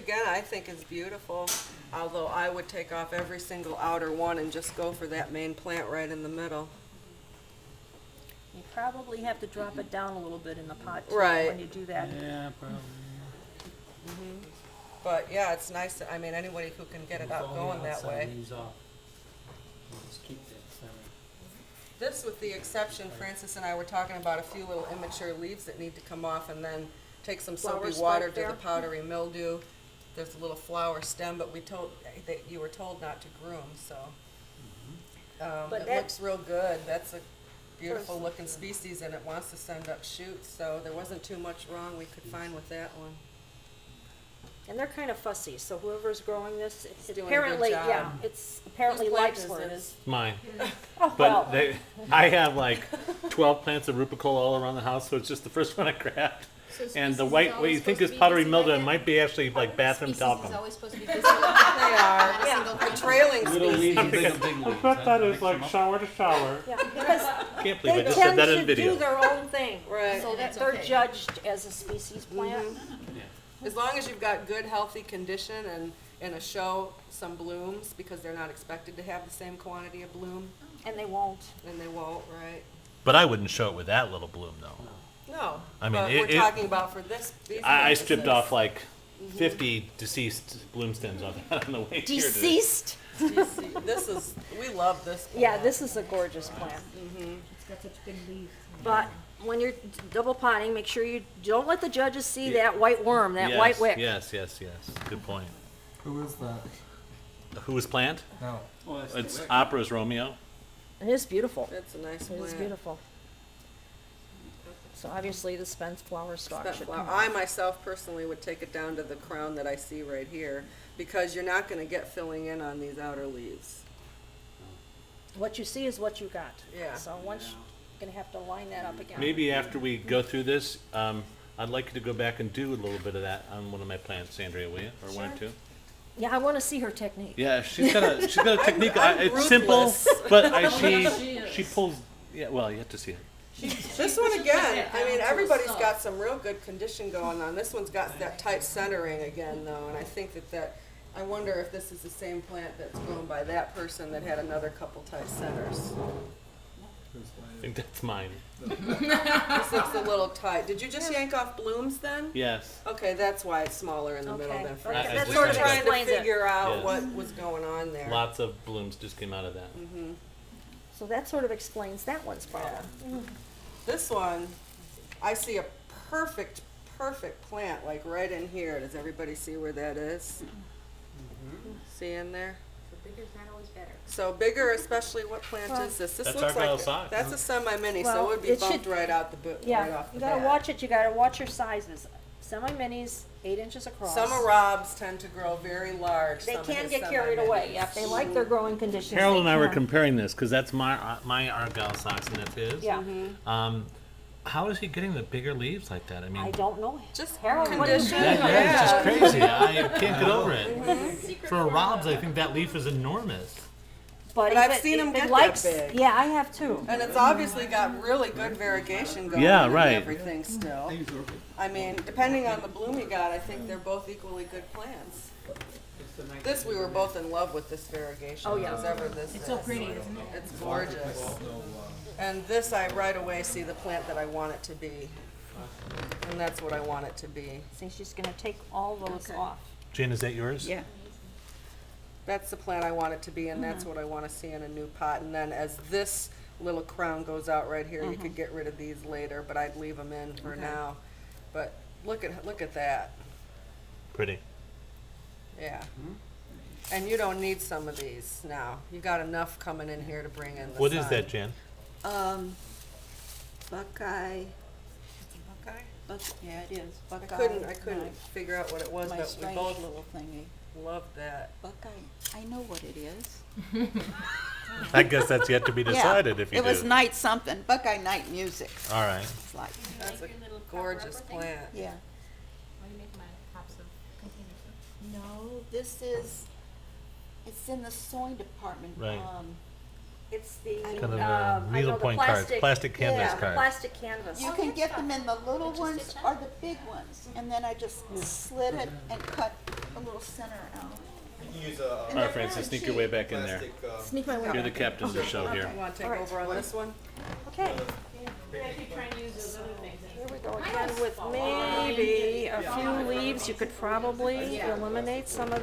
again, I think is beautiful, although I would take off every single outer one and just go for that main plant right in the middle. You probably have to drop it down a little bit in the pot too Right. when you do that. Yeah, probably. But yeah, it's nice, I mean, anybody who can get it out going that way. Leaves off. We'll just keep that center. This, with the exception, Francis and I were talking about a few little immature leaves that need to come off, and then take some soapy Flower water spike to the there? powdery mildew. There's a little flower stem, but that you were told not to groom, so. But It that- looks real good. That's a beautiful looking species, and it wants to send up shoots, so there wasn't too much wrong we could find with that one. And they're kind of fussy, so whoever's growing this, it's doing a good apparently, job. yeah, it's apparently Whose plant likes is where it this? is. Mine. Oh, But well, I have like 12 plants of rupicola all around the house, so it's just the first one I grabbed. And the white, what you think is powdery mildew, it might be actually like bathroom Species is talcum. always supposed to be visible. They are. Yeah. A trailing Little species. leaves, big leaves. I bet that is like shower to shower. yeah, because Can't believe I they just said tend that in to video. do their own thing. Right. So that That's they're okay. judged as a species plant. As long as you've got good, healthy condition and in a show some blooms, because they're not expected to have the same quantity of bloom, And they won't. then they won't, right? But I wouldn't show it with that little bloom though. No. I mean, but it- we're talking about for this. These I stripped purposes. off like 50 deceased bloom stems on the way here today. Deceased? This is, we love this. Yeah, plant. this is a gorgeous plant. It's got such big leaves. But when you're double potting, make sure you don't let the judges see that white worm, that white wick. Yes. Good point. Who is that? Whose plant? No. Oh, that's It's the wick. Opera's Romeo. It is beautiful. It's a nice It is plant. beautiful. So obviously the spent flower stalk That should flower- come I off. myself personally would take it down to the crown that I see right here, because you're not gonna get filling in on these outer leaves. What you see is what you got. Yeah. So once, you're gonna have to line that up again. Maybe after we go through this, I'd like you to go back and do a little bit of that on one of my plants, Andrea, will you? Or one or two? Yeah, I wanna see her technique. Yeah, she's got a technique. I'm It's simple, ruthless. but she pulls. Yeah, well, you have to see it. This one again, I mean, everybody's got some real good condition going on. This one's got that tight centering again though, and I think I wonder if this is the same plant that's grown by that person that had another couple tight centers. I think that's mine. This looks a little tight. Did you just yank off blooms then? Yes. Okay, that's why it's smaller in the middle Okay. than Okay, Francis. that We sort were of trying to explains it. figure out Yeah. what was going on there. Lots of blooms just came out of that. So that sort of explains that one's problem. This one, I see a perfect plant, like right in here. Does everybody see where that is? See in there? So bigger's not always better. So bigger, especially, what plant is this? This That's looks Argyle like, socks. that's a semi-mini, so Well, it would be it bumped should- right out the boot, right Yeah, off the you gotta bat. watch it, you gotta watch your sizes. Semi-minis, 8 inches across. Some Arabs tend to grow very large. They some of can his get carried away, semi-minis. yeah, if they like their growing conditions. Harold they and I were can. comparing this because that's my Argyle socks and that's his. Yeah, How is he getting the bigger leaves like that? I mean, I don't know. Just Harold, what do you condition, think? that is just yeah. crazy. I can't get over it. For a Rob's, I think that leaf is enormous. But if I've it- seen if 'em it get that likes- big. Yeah, I have too. And it's obviously got really good variegation going Yeah, on right. and everything still. I mean, depending on the bloom you got, I think they're both equally good plants. This, we were both in love with this variegation. Oh, yeah. Whatever this It's so is. pretty, isn't it? It's gorgeous. And this, I right away see the plant that I want it to be. And that's what I want it to be. See, she's gonna take all those off. Jen, is that yours? Yeah. That's the plant I want it to be, and that's what I want to see in a new pot. And then as this little crown goes out right here, you could get rid of these later, but I'd leave them in for now. But look at that. Pretty. Yeah. And you don't need some of these now. You got enough coming in here to bring in the What is sun. that, Jen? Buckeye, Buckeye? yeah, it is. I Buckeye. couldn't figure out what it was, My but we strange both little thingy. loved that. Buckeye, I know what it is. I guess that's yet to be decided Yeah, if you it do. was night something, Buckeye Night Music. All right. It's like, That's a Make your little cup gorgeous rubber thing? plant. yeah. Why do you make my cups of containers? No, this is, it's in the sewing department. Right. It's the, Kind of I know, the needlepoint cards, plastic, plastic canvas yeah, cards. plastic canvas. You Oh, can good get them stuff. in the little Did you ones stitch or the big ones, and then I just slit it and cut can use a All right, Francis, sneak your way back in there. plastic. Sneak my way You're the back. captain of the show here. You wanna take Alright. over on this one? Okay, here we go again with maybe a few leaves. You could probably eliminate some of